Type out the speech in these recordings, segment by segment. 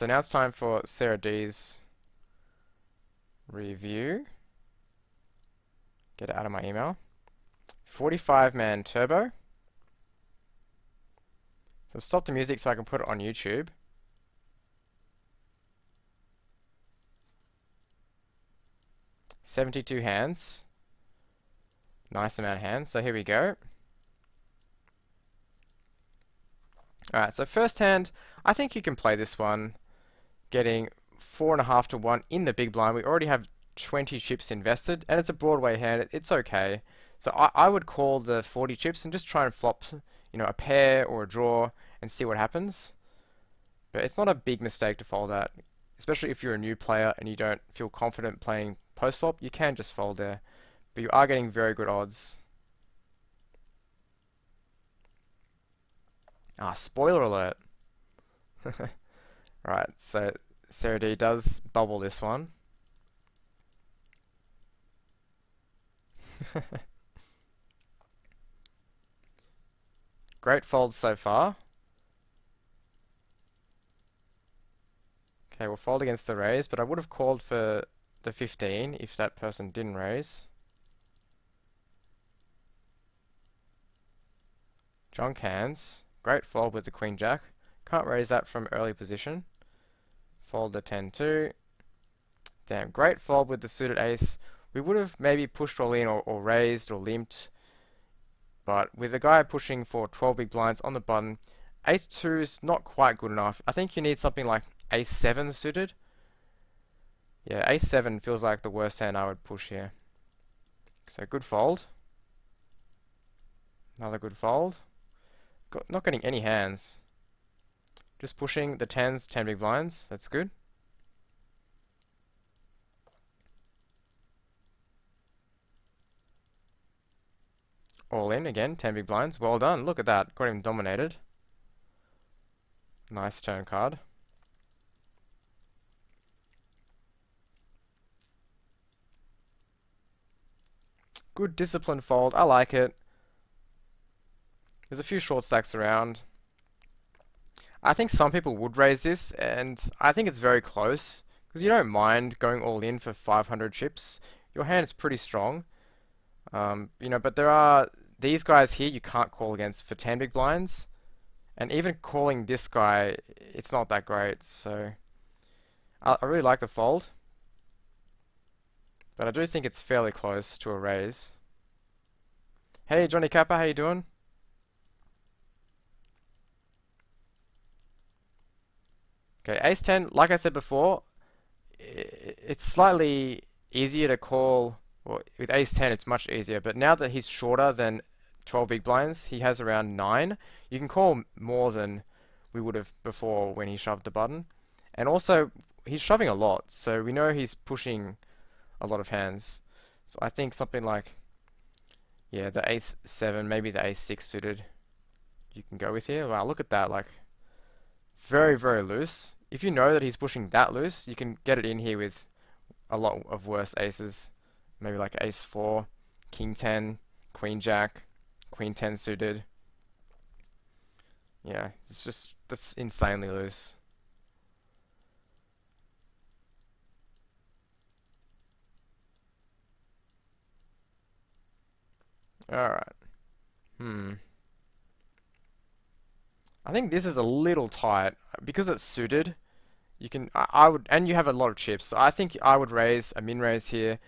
so now it's time for SarahD's review. Get it out of my email. 45-man turbo. So stop the music so I can put it on YouTube. $72 hands. Nice amount of hands. So here we go. Alright, so first hand, I think you can play this one, getting 4.5 to 1 in the big blind. We already have 20 chips invested, and it's a Broadway hand. It's okay. So I would call the 40 chips and just try and flop, a pair or a draw and see what happens. But it's not a big mistake to fold that, especially if you're a new player and you don't feel confident playing post flop. You can just fold there, but you are getting very good odds. Spoiler alert. Right, so SarahD does bubble this one. Great folds so far. Okay, we'll fold against the raise, but I would have called for the 15 if that person didn't raise. Junk hands. Great fold with the Queen Jack. Can't raise that from early position. Fold the 10-2. Damn, great fold with the suited ace. We would have maybe pushed all in or raised or limped. But with the guy pushing for 12 big blinds on the button, ace-2 is not quite good enough. I think you need something like ace-7 suited. Yeah, ace-7 feels like the worst hand I would push here. So good fold. Another good fold. Not getting any hands. Just pushing the 10s, 10 big blinds. That's good. All in again, 10 big blinds. Well done. Look at that. Got him dominated. Nice turn card. Good disciplined fold. I like it. There's a few short stacks around. I think some people would raise this, and I think it's very close, because you don't mind going all in for 500 chips. Your hand is pretty strong. But there are these guys here you can't call against for 10 big blinds, and even calling this guy, it's not that great. So I really like the fold, but I do think it's fairly close to a raise. Hey Johnny Kappa, how you doing? Okay, ace-10, like I said before, it's slightly easier to call. Well, with ace-10 it's much easier, but now that he's shorter than 12 big blinds, he has around 9. You can call more than we would have before when he shoved the button. And also, he's shoving a lot, so we know he's pushing a lot of hands. So I think something like, yeah, the ace-7, maybe the ace-6 suited, you can go with here. Wow, look at that, like, very, very loose. If you know that he's pushing that loose, you can get it in here with a lot of worse aces. Maybe like ace-4, king-10, queen-jack, queen-10 suited. Yeah, that's insanely loose. Alright. I think this is a little tight. Because it's suited, you can, I would, and you have a lot of chips, so I think I would raise a min-raise here.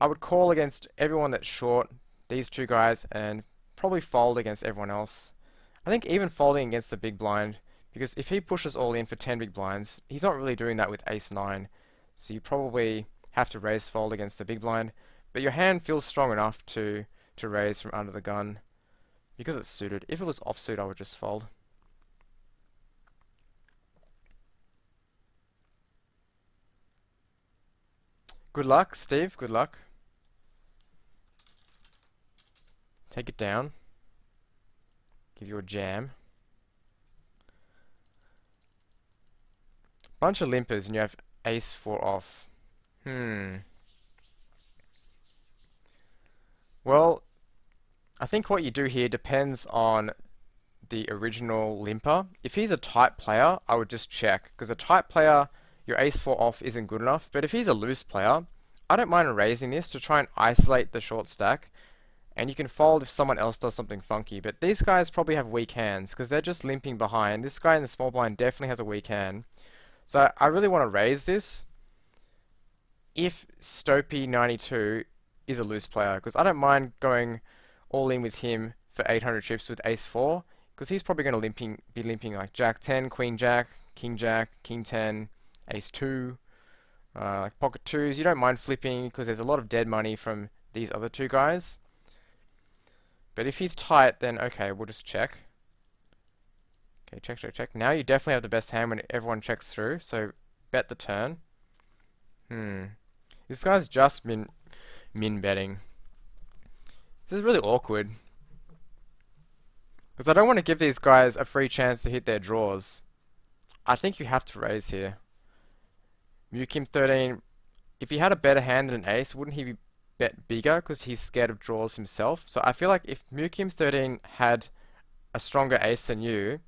I would call against everyone that's short, these two guys, and probably fold against everyone else. I think even folding against the big blind, because if he pushes all in for 10 big blinds, he's not really doing that with ace-9. So you probably have to raise fold against the big blind, but your hand feels strong enough to raise from under the gun because it's suited. If it was offsuit, I would just fold. Good luck, Steve. Good luck. Take it down. Give you a jam. Bunch of limpers and you have ace-4 off. Well, I think what you do here depends on the original limper. If he's a tight player, I would just check, because a tight player, your ace-4 off isn't good enough. But if he's a loose player, I don't mind raising this to try and isolate the short stack, and you can fold if someone else does something funky. But these guys probably have weak hands, because they're just limping behind. This guy in the small blind definitely has a weak hand. So I really want to raise this if Stopey92 is a loose player, because I don't mind going all in with him for 800 chips with ace-4, because he's probably going to be limping like jack-10, queen-jack, king-jack, king-10, ace-2, like pocket twos. You don't mind flipping because there's a lot of dead money from these other two guys. But if he's tight, then okay, we'll just check. Okay, check, check, check. Now you definitely have the best hand when everyone checks through, so bet the turn. This guy's just min betting. This is really awkward, because I don't want to give these guys a free chance to hit their draws. I think you have to raise here. Mukim13, if he had a better hand than an ace, wouldn't he be bet bigger because he's scared of draws himself? So I feel like if Mukim13 had a stronger ace than you,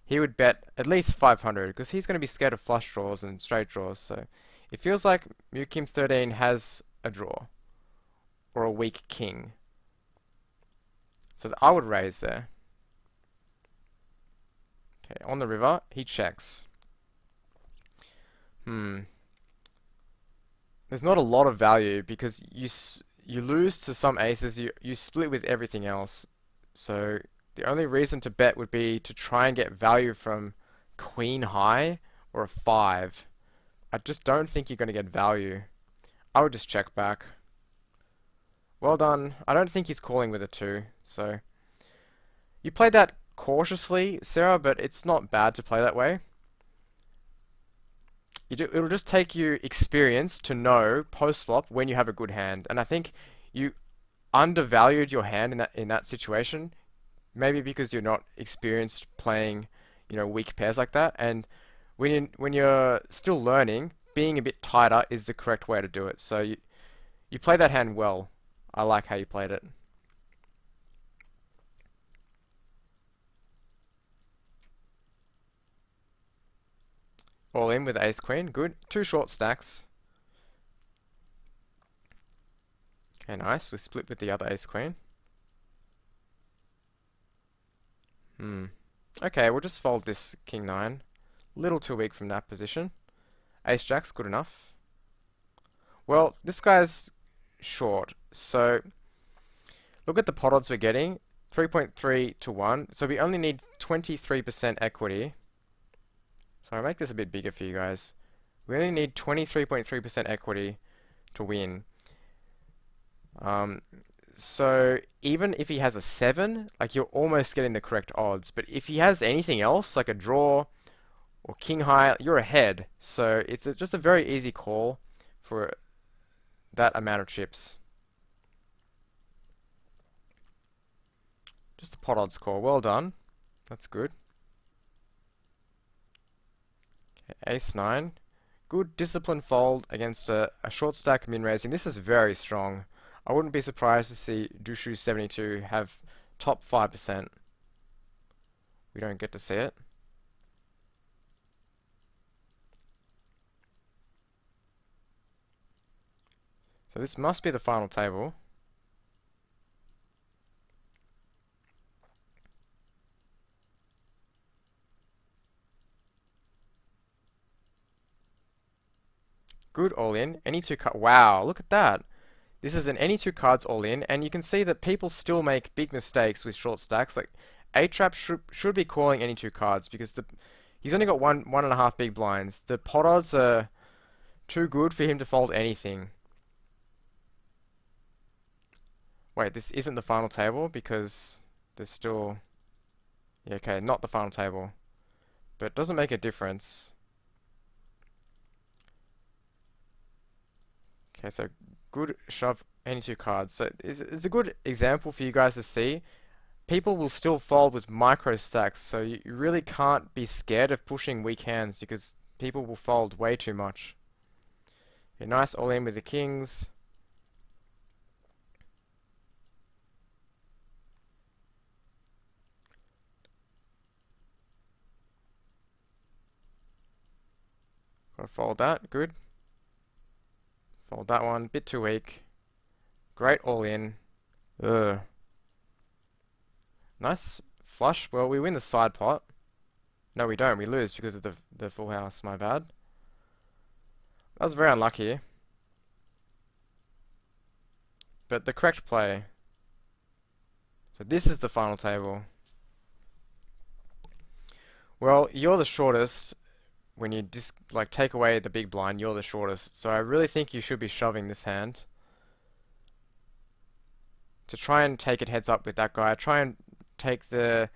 he would bet at least 500 because he's going to be scared of flush draws and straight draws. So it feels like Mukim13 has a draw or a weak king. So I would raise there. Okay, on the river, he checks. There's not a lot of value because you lose to some aces, you split with everything else. So the only reason to bet would be to try and get value from queen high or a 5. I just don't think you're going to get value. I would just check back. Well done. I don't think he's calling with a 2, so you played that cautiously, Sarah, but it's not bad to play that way. It'll just take you experience to know post-flop when you have a good hand, and I think you undervalued your hand in that situation, maybe because you're not experienced playing, weak pairs like that, and when you're still learning, being a bit tighter is the correct way to do it. So you played that hand well. I like how you played it. All in with ace queen. Good. 2 short stacks. Okay, nice. We split with the other ace queen. Okay, we'll just fold this king 9. Little too weak from that position. Ace jack's good enough. Well, this guy's short, so look at the pot odds we're getting. 3.3 to 1. So we only need 23% equity. So I'll make this a bit bigger for you guys. We only need 23.3% equity to win. So even if he has a 7, like you're almost getting the correct odds. But if he has anything else, like a draw or king high, you're ahead. So it's just a very easy call for that amount of chips. Just a pot odds call. Well done. That's good. Okay, ace 9. Good discipline fold against a short stack min raising. This is very strong. I wouldn't be surprised to see Dushu72 have top 5%. We don't get to see it. So this must be the final table. Good all in. Any 2 cards. Wow, look at that. This is an any 2 cards all in, and you can see that people still make big mistakes with short stacks. Like A-Trap should be calling any 2 cards because he's only got 1.5 big blinds. The pot odds are too good for him to fold anything. Wait, this isn't the final table because there's still... Yeah, okay, not the final table. But it doesn't make a difference. Okay, so good shove any 2 cards. So it's a good example for you guys to see. People will still fold with micro stacks, so you really can't be scared of pushing weak hands because people will fold way too much. Okay, nice all in with the kings. Gotta fold that. Good. Fold that one. Bit too weak. Great all in. Ugh. Nice flush. Well, we win the side pot. No, we don't. We lose because of the full house. My bad. That was very unlucky. But the correct play. So this is the final table. Well, you're the shortest. When you like take away the big blind, you're the shortest. So I really think you should be shoving this hand to try and take it heads up with that guy. Try and take the